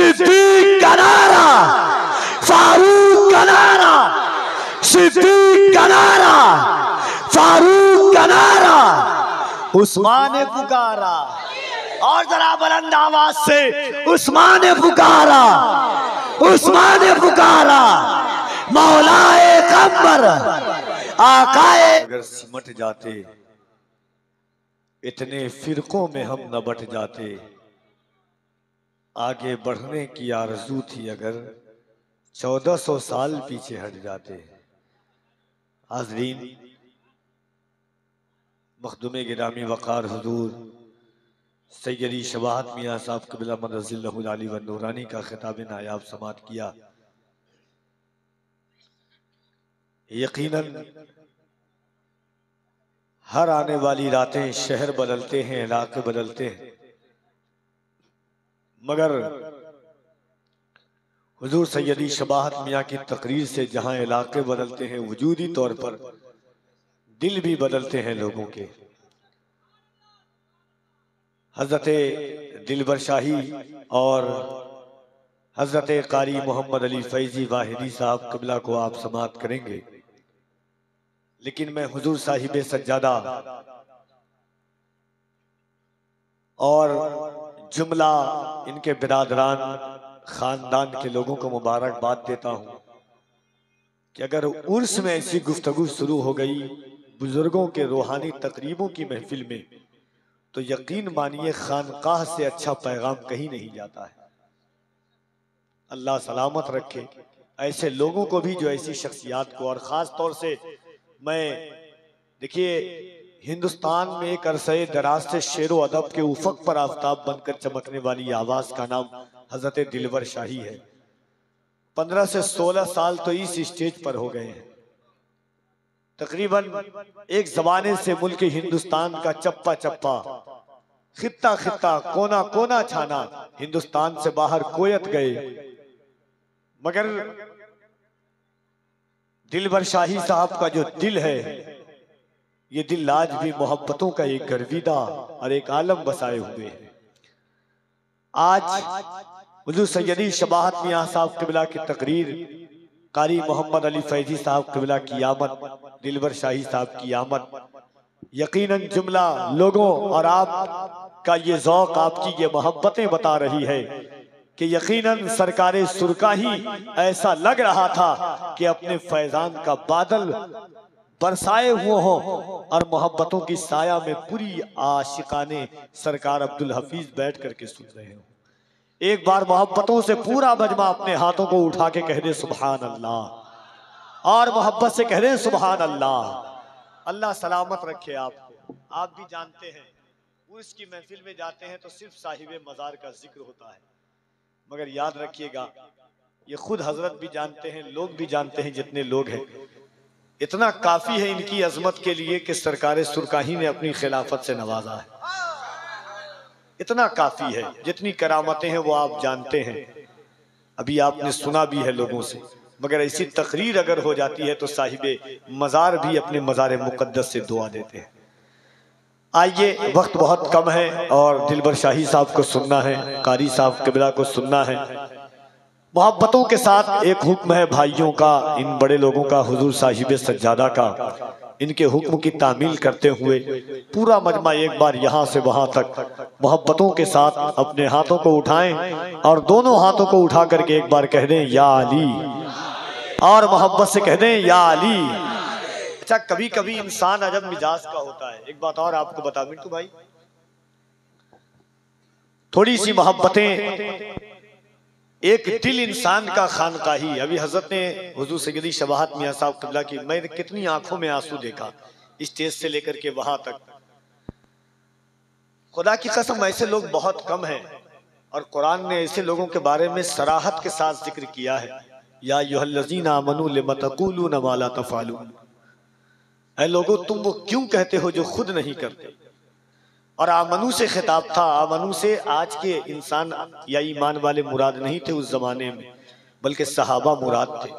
सिद्दीक का नारा, फारूक का नारा, सिद्दीक का नारा, फारूक का नारा, उस्मान ने पुकारा। और जरा बुलंद आवाज से उस्मान ने पुकारा, उस्मान ने पुकारा, मौलाए कम्बर आकाए। अगर सिमट जाते इतने फिरकों में हम न बट जाते, आगे बढ़ने की आरज़ू थी अगर 1400 साल पीछे हट जाते। हाज़रीन, मखदूम गिरामी वक़ार हुजूर सैयदी शबाहत मियाँ साहब क़िबला मदज़िल्लहु आली व नूरानी का खिताब नायाब समात किया। यकीनन हर आने वाली रातें शहर बदलते हैं, इलाके बदलते हैं, मगर हुजूर सैयदी शबाहत मियाँ की तकरीर से जहां इलाके बदलते हैं, वजूदी तौर पर दिल भी बदलते हैं लोगों के। हज़रत दिलबर शाही और हज़रत कारी मोहम्मद अली फैज़ी वाहिदी साहब क़िबला को आप समात करेंगे, लेकिन मैं हुजूर साहिब सज्जादा और जुमला इनके बिरादरान खानदान के लोगों को मुबारकबाद देता हूँ कि अगर उर्स में ऐसी गुफ्तगू शुरू हो गई बुजुर्गों के रूहानी तकरीबों की महफिल में, तो यकीन मानिए खानकाह से अच्छा पैगाम कहीं नहीं जाता है। अल्लाह सलामत रखे ऐसे लोगों को भी जो ऐसी शख्सियात को, और ख़ास तौर से मैं देखिए हिंदुस्तान में एक अरसे दराज से शेरो अदब के उफक पर आफताब बनकर चमकने वाली आवाज का नाम हजरत दिलबर शाही है। 15 से 16 साल तो इस स्टेज पर हो गए हैं। तकरीबन एक जमाने से मुल्क हिंदुस्तान का चप्पा चप्पा, खित्ता खित्ता, कोना कोना छाना हिंदुस्तान से बाहर कोयत गए, मगर दिलबर शाही साहब का जो दिल है, ये दिल आज भी मोहब्बतों का एक गर्विदा और एक आलम बसाए हुए है। आज हुजूर सैयदी शबाहत मियाँ साहब क़िबला की तकरीर, कारी मोहम्मद अली फैज़ी साहब क़िबला की आमद, दिलबर शाही साहब की आमद, यकीनन जुमला लोगों और आप का ये ज़ौक़, आपकी ये मोहब्बतें बता रही है कि यकीनन सरकारे सुरका ही ऐसा लग रहा था कि अपने फैजान का बादल बरसाए हुए हों और मोहब्बतों की साया में पूरी आशिकाने सरकार अब्दुल हफीज बैठ करके सुन रहे हो। एक बार मोहब्बतों से पूरा मजमा अपने हाथों को उठा के कह दे सुभान अल्लाह, और मोहब्बत से कह दे सुभान अल्लाह। अल्लाह सलामत रखे आपको। आप भी जानते हैं उर्स की महफिल में जाते हैं तो सिर्फ साहिब मज़ार का जिक्र होता है, मगर याद रखिएगा ये खुद हजरत भी जानते हैं, लोग भी जानते हैं, जितने लोग हैं इतना काफी है इनकी अजमत के लिए कि सरकार सुरकाही ने अपनी खिलाफत से नवाजा है। इतना काफी है, जितनी करामतें हैं वो आप जानते हैं, अभी आपने सुना भी है लोगों से। मगर ऐसी तकरीर अगर हो जाती है तो साहिबे मज़ार भी अपने मज़ार मुक़द्दस से दुआ देते हैं। आइए, वक्त बहुत कम है और दिलबर शाही साहब को सुनना है, कारी साहब क़िबला को सुनना है। मोहब्बतों के साथ एक हुक्म है भाइयों का, इन बड़े लोगों का, हुजूर साहिब सज्जादा का, इनके हुक्म की तामील करते हुए पूरा मजमा एक बार यहाँ से वहाँ तक मोहब्बतों के साथ अपने हाथों को उठाएं और दोनों हाथों को उठा करके एक बार कह दें या अली, और मोहब्बत से कह दें या अली। अच्छा, कभी कभी इंसान अजब मिजाज का होता है। एक बात और आपको बता मिंटू भाई, थोड़ी सी मोहब्बतें, एक दिल इंसान का खानकाही। अभी हजरत ने हुजूर सैयदी शबाहत मियाँ साहब क़िबला की, मैंने कितनी आंखों में आंसू देखा स्टेज से लेकर के वहां तक। खुदा की कसम ऐसे लोग बहुत कम हैं, और कुरान ने ऐसे लोगों के बारे में सराहत के साथ जिक्र किया है, या अय्युहल्लज़ीना आमनू लिमा तक़ूलूना मा ला तफ़अलून। ऐ लोगों, तुम वो क्यों कहते हो जो खुद नहीं करते। और आमनू से खिताब था। आमनू से आज के इंसान या ईमान वाले मुराद नहीं थे उस जमाने में, बल्कि सहाबा मुराद थे।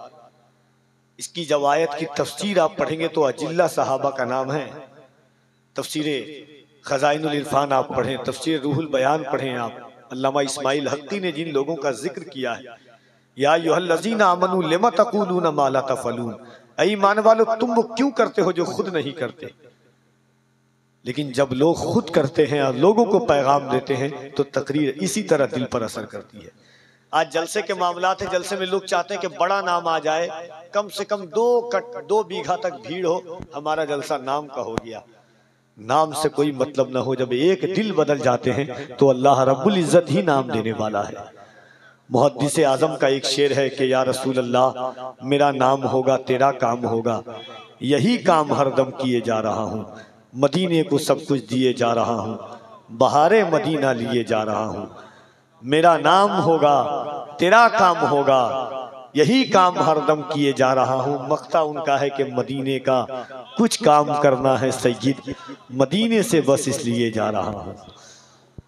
इसकी जब आयत की तफसीर आप पढ़ेंगे तो अजिल्ला सहाबा का नाम है। तफसीर खज़ाइनुल इरफान आप पढ़ें, तफसीर रूहुल बयान पढ़ें आप, अल्लामा इस्माइल हक्की ने जिन लोगों का जिक्र किया है, या अय्युहल्लज़ीना आमनू लिमा तक़ूलूना मा ला तफ़अलून, ऐ ईमान वालो तुम वो क्यों करते हो जो खुद नहीं करते। लेकिन जब लोग खुद करते हैं और लोगों को पैगाम देते हैं तो तकरीर इसी तरह दिल पर असर करती है। आज जलसे के मामलात है, जलसे में लोग चाहते हैं कि बड़ा नाम आ जाए, कम से कम 2 बीघा तक भीड़ हो, हमारा जलसा नाम का हो गया। नाम से कोई मतलब ना हो, जब एक दिल बदल जाते हैं तो अल्लाह रब्बुल इज्जत ही नाम देने वाला है। मुहद्दिस आजम का एक शेर है कि या रसूल अल्लाह मेरा नाम होगा तेरा काम होगा, यही काम हरदम किए जा रहा हूँ, मदीने को सब कुछ दिए जा रहा हूँ, बहारे मदीना लिए जा रहा हूँ। मेरा नाम होगा तेरा काम होगा, यही काम हरदम किए जा रहा हूँ। मक्ता उनका है कि मदीने का कुछ काम करना है सैयद, मदीने से बस इसलिए जा रहा हूँ।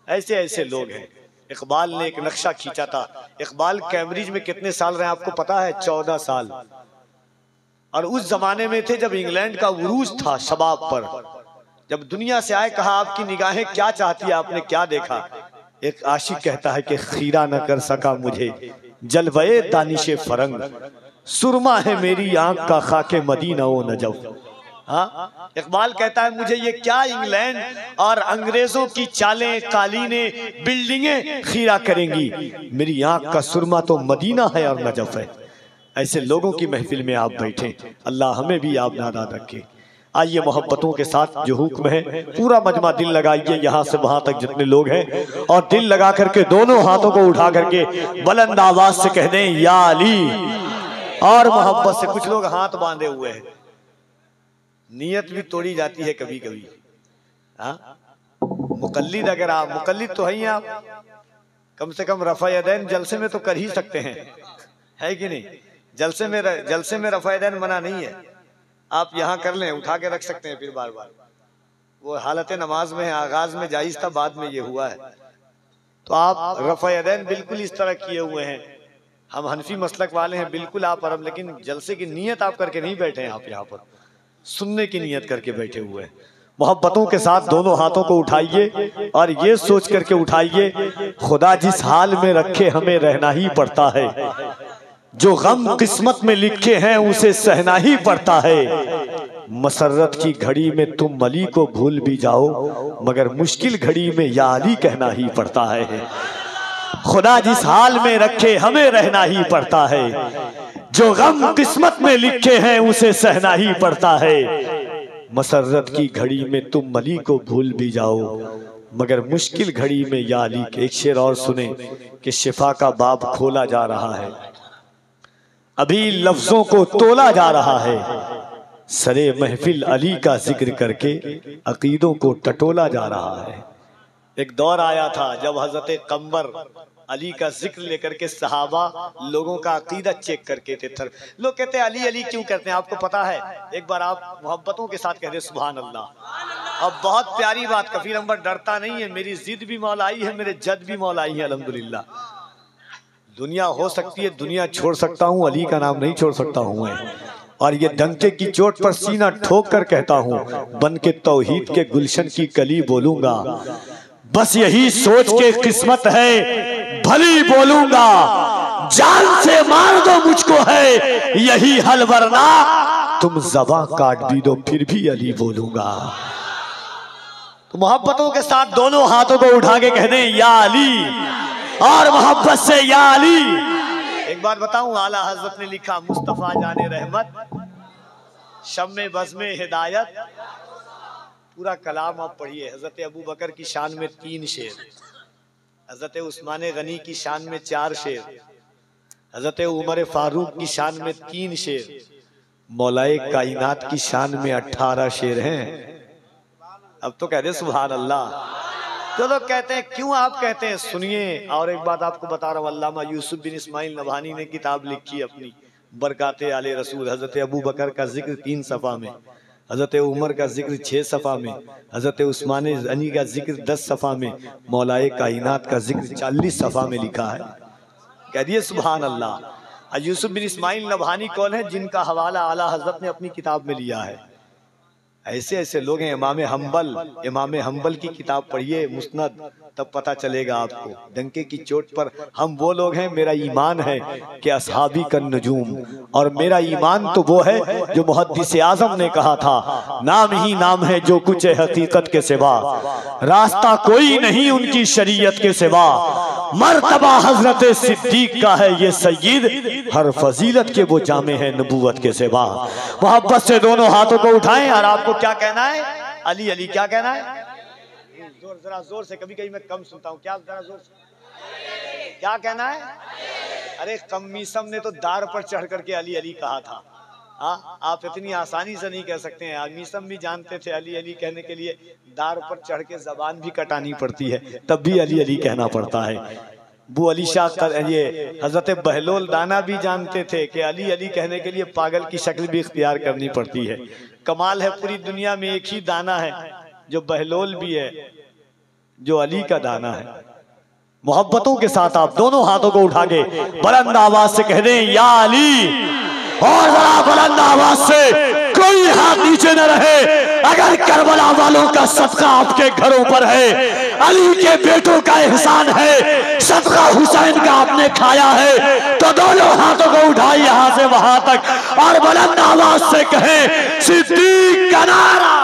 ऐसे ऐसे लोग हैं। इकबाल ने एक नक्शा खींचा था। इकबाल कैम्ब्रिज में कितने साल रहे आपको पता है? 14 साल। और उस जमाने में थे जब इंग्लैंड का उरूज था शबाब पर। जब दुनिया से आए, कहा आपकी निगाहें क्या चाहती है, आपने क्या देखा? एक आशिक कहता है कि खीरा न कर सका मुझे जलवे दानिशे फरंग, सुरमा है मेरी आंख का खाके मदीना ओ नजफ। हाँ, इकबाल कहता है मुझे ये क्या इंग्लैंड और अंग्रेजों की चालें, कालीनें, बिल्डिंगें खीरा करेंगी, मेरी आंख का सुरमा तो मदीना है और नजफ है। ऐसे लोगों की महफिल में आप बैठे, अल्लाह हमें भी आप नाराज रखे। आइए मोहब्बतों के साथ जो हुक्म है, पूरा मजमा दिल लगाइए यहाँ से वहां तक जितने लोग हैं, और दिल लगा करके दोनों हाथों को उठा करके बुलंद आवाज से कह दें या अली। और मोहब्बत से कुछ लोग हाथ बांधे हुए हैं, नियत भी तोड़ी जाती है कभी कभी। हाँ, मुकल्लिद, अगर आप मुकल्लिद तो हैं आप, कम से कम रफ़ा यदैन जलसे में तो कर ही सकते हैं, है कि नहीं? जलसे में रफ़ा यदैन मना नहीं है, आप यहाँ कर लें, उठा के रख सकते हैं फिर बार बार। वो हालत नमाज में है, आगाज में जायज था, बाद में ये हुआ है। तो आप रफ़ा यदैन बिल्कुल इस तरह किए हुए हैं। हम हनफी मसलक वाले हैं, बिल्कुल आप अरब, लेकिन जलसे की नियत आप करके नहीं बैठे हैं, आप यहाँ पर सुनने की नियत करके बैठे हुए हैं। मोहब्बतों के साथ दोनों हाथों को उठाइए और ये सोच करके उठाइए, खुदा जिस हाल में रखे हमें रहना ही पड़ता है, जो गम किस्मत में लिखे हैं उसे सहना ही पड़ता है। मसरत की घड़ी में तुम अली को भूल भी जाओ, मगर मुश्किल घड़ी में या अली कहना ही पड़ता है। खुदा जिस हाल में रखे हमें रहना ही पड़ता है, जो गम किस्मत में लिखे हैं उसे सहना ही पड़ता है। मसरत की घड़ी में तुम अली को भूल भी जाओ, मगर मुश्किल घड़ी में या अली। के एक शेर और सुने कि शिफा का बाब खोला जा रहा है, अभी लफ्जों को तोला जा रहा है, सरे महफिल अली का जिक्र करके अकीदों को टटोला जा रहा है। एक दौर आया था जब हजरत कम्बर अली का जिक्र लेकर के सहाबा लोगों का अकीदा चेक करके थे। लोग कहते हैं अली अली क्यों करते हैं, आपको पता है? एक बार आप मोहब्बतों के साथ कहते सुभान अल्लाह। अब बहुत प्यारी बात, कफीर अम्बर डरता नहीं है, मेरी जिद भी मौलाई है, मेरे जद भी मौलाई है, अल्हम्दुलिल्लाह। दुनिया हो सकती है, दुनिया छोड़ सकता हूँ, अली का नाम नहीं छोड़ सकता हूँ मैं। और ये डंके की चोट पर सीना ठोक कर कहता हूँ, बन के तौहीद के गुलशन की कली बोलूंगा, बस यही सोच के किस्मत है भली बोलूंगा, जान से मार दो मुझको है यही हल, वरना तुम ज़बां काट भी दो फिर भी अली बोलूंगा। तो मोहब्बतों के साथ दोनों हाथों को उठा के कह दें या अली, और मोहब्बत से या अली। एक बात बताऊं, आला हजरत ने लिखा मुस्तफा जाने रहमत शम्मे बज़्मे हिदायत, पूरा कलाम आप पढ़िए। हजरत अबू बकर की शान में 3 शेर, हजरत उस्मान गनी की शान में 4 शेर, हजरत उमर फारूक की शान में 3 शेर, मौलाए कायनात की शान में 18 शेर हैं। अब तो कह दे सुभान अल्लाह। तो लोग कहते हैं क्यों, आप कहते हैं सुनिए। और एक बात आपको बता रहा हूँ, अल्लामा यूसुफ बिन इस्माइल नभानी ने किताब लिखी अपनी बरकाते आले रसूल। हजरत अबू बकर का जिक्र 3 सफ़ा में, हजरत उमर का जिक्र 6 सफ़ा में, हजरत उस्मान गनी का जिक्र 10 सफ़ा में, मौलाए कायनात का जिक्र 40 सफ़ा में लिखा है। कह दिए सुभान अल्लाह। यूसुफ बिन इस्माइल नभानी कौन है? जिनका हवाला आला हजरत ने अपनी किताब में लिया है। ऐसे ऐसे लोग हैं। इमाम हम्बल की किताब पढ़िए मुस्नद, तब पता चलेगा आपको। डंके की चोट पर हम वो लोग हैं, मेरा ईमान है कि असहाबी का नजूम, और मेरा ईमान तो वो है जो मुहद्दिस आजम ने कहा था, नाम ही नाम है जो कुछ है हकीकत के सिवा, रास्ता कोई नहीं उनकी शरीयत के सिवा, मर्तबा हजरत सिद्दीक का है ये सय्यद, हर फजीलत के वो जामे हैं नबूवत के सिवा। मोहब्बत से दोनों हाथों को उठाएं। और आपको क्या कहना है? अली अली क्या कहना है? जरा जोर से, कभी कभी मैं कम सुनता हूँ, क्या जरा जोर से क्या कहना है? अरे कमीसम ने तो दार पर चढ़ करके अली अली कहा था। हाँ, आप इतनी आसानी से नहीं कह सकते हैं। मीसम भी जानते थे अली अली कहने के लिए दार पर चढ़ के जबान भी कटानी पड़ती है, तब भी अली अली कहना पड़ता है। वो अली शाह का ये हजरत बहलोल दाना भी जानते थे कि अली अली कहने के लिए पागल की शक्ल भी इख्तियार करनी पड़ती है। कमाल है, पूरी दुनिया में एक ही दाना है जो बहलोल भी है, जो अली का दाना है। मोहब्बतों के साथ आप दोनों हाथों को उठा के बुलंद आवाज से कह दें या अली, और जरा बुलंद आवाज से, कोई हाथ नीचे न रहे। अगर करबला वालों का सदका आपके घरों पर है, अली के बेटों का एहसान है, सदका हुसैन का आपने खाया है, तो दोनों हाथों को उठाई यहां से वहां तक और बुलंद आवाज से कहें सिद्दीक का नारा।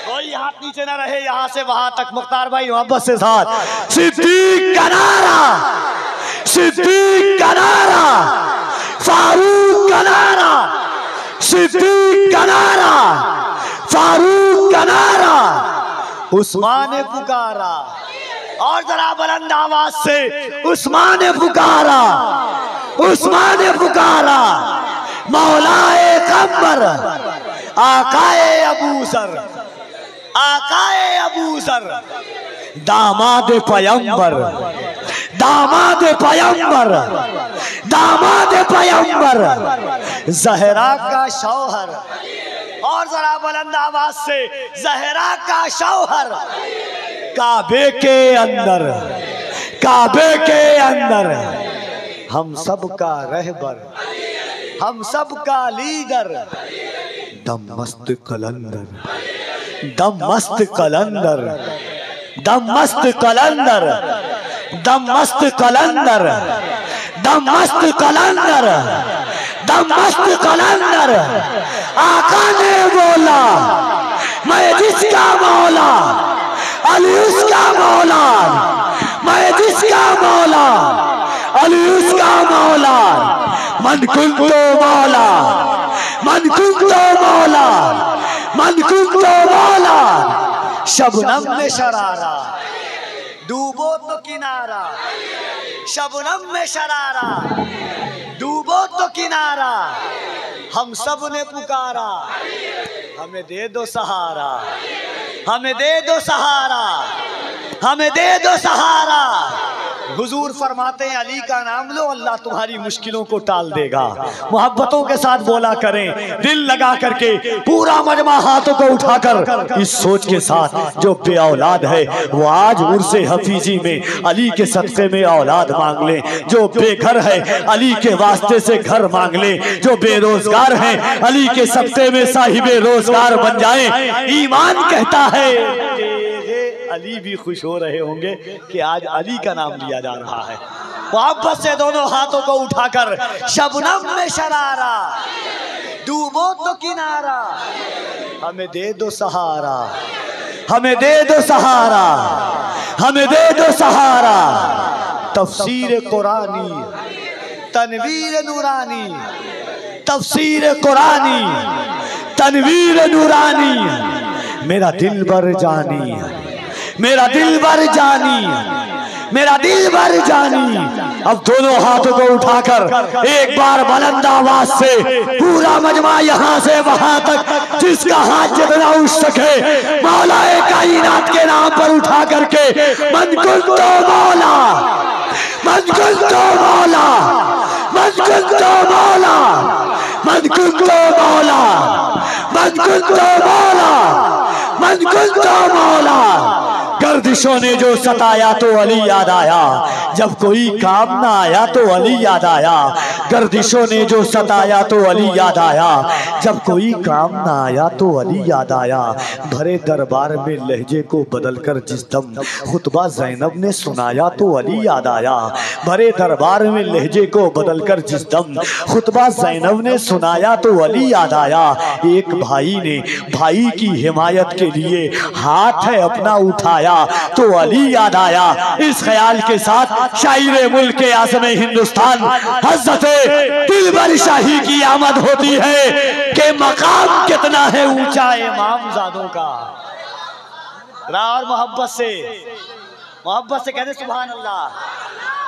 कोई हाथ नीचे न रहे, यहां से वहां तक। मुख्तार भाई मोहब्बत से साथ, सिद्दीक का नारा, सिद्दीक का नारा, फारूक का नारा, सिद्दीक का नारा, फारूक का नारा, उस्मान ने पुकारा। और जरा बुलंद आवाज से, उस्मान ने पुकारा, उस्मान ने पुकारा, मौलाए कम्बर, आकाए अबूसर, आकाए अबूसर, दामाद पैगंबर, दामाद पैगंबर, दामाद पैगंबर, जहरा का शौहर। और जरा बुलंद आवाज से, जहरा का शौहर, काबे के अंदर, काबे के अंदर, हम सब का रहबर, हम सब का लीडर, दम मस्त कलंदर, दम मस्त कलंदर, दम मस्त कलंदर, दम मस्त कलंदर, दम मस्त कलंदर, दम मस्त कलंदर। आका ने बोला मैं जिसका मौला, अली उसका मौला, मैं जिसका मौला, अली उसका मौला, मन कुंतो मौला, मन कुंतो मौला, मन कुंतो मौला। शबनम में शरारा, डूबो तो किनारा, शबनम में शरारा, डूबो तो किनारा, हम सब ने पुकारा, हमें दे दो सहारा, हमें दे दो सहारा, हमें दे दो सहारा। हुजूर फरमाते हैं अली का नाम लो, अल्लाह तुम्हारी मुश्किलों को टाल देगा। मोहब्बतों के साथ बोला करें, दिल लगा करके, पूरा मजमा हाथों को उठाकर इस सोच के साथ, जो बे औलाद है वो आज उर्से हफीजी में अली के सदक़े में औलाद मांग ले, जो बेघर है अली के वास्ते से घर मांग ले, जो बेरोजगार है अली के सदक़े में साहिबे रोजगार बन जाए। ईमान कहता है अली भी खुश हो रहे होंगे कि आज अली का नाम लिया जा रहा है। मोहब्बत से दोनों हाथों को उठाकर, शबनम में शरारा, डूबो तो किनारा, हमें दे दो सहारा, हमें दे दो सहारा, हमें दे दो सहारा। तफसीर कुरानी, तनवीर नूरानी, तफसीर कुरानी, तनवीर नूरानी, मेरा दिल बर जानी, मेरा दिल बर जानी, मेरा दिल बर जानी। अब दोनों हाथों को उठाकर एक बार बुलंद आवाज से पूरा मजमा यहां से वहां तक, जिसका हाथ जितना उठ सके, मौलाए कायनात के नाम पर उठा करके, मन कुंतो मौला, मन कुंतो मौला, मन कुंतो मौला, मन कुंतो मौला, मन कुंतो मौला, मन कुंतो मौला। गर्दिशों ने जो सताया तो अली याद आया, जब कोई काम ना आया तो अली याद आया। गर्दिशों ने जो सताया तो अली याद आया, जब कोई काम ना आया तो अली याद आया। भरे दरबार में लहजे को बदलकर जिस दम खुतबा ज़ैनब ने सुनाया तो अली याद आया। भरे दरबार में लहजे को बदलकर जिस दम खुतबा ज़ैनब ने सुनाया तो अली याद आया। एक भाई ने भाई की हिमायत के लिए हाथ है अपना उठाया तो अली याद आया। इस ख्याल के साथ शायर मुल्क आज़म हिंदुस्तान हज़रत दिलबर शाही की आमद होती है कि मकाम कितना है ऊंचा इमाम ज़ादों का। और मोहब्बत से कहते सुभान अल्लाह।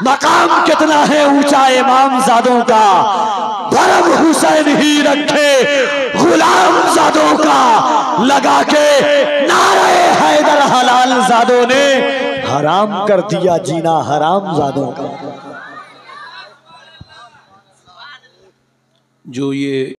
मकाम कितना है ऊंचा इमाम ज़ादों का, भरम हुसैन ही रखे गुलाम ज़ादों का। लगा के नारे हैदर हलाल ज़ादों ने हराम कर दिया जीना हराम ज़ादों का। जो ये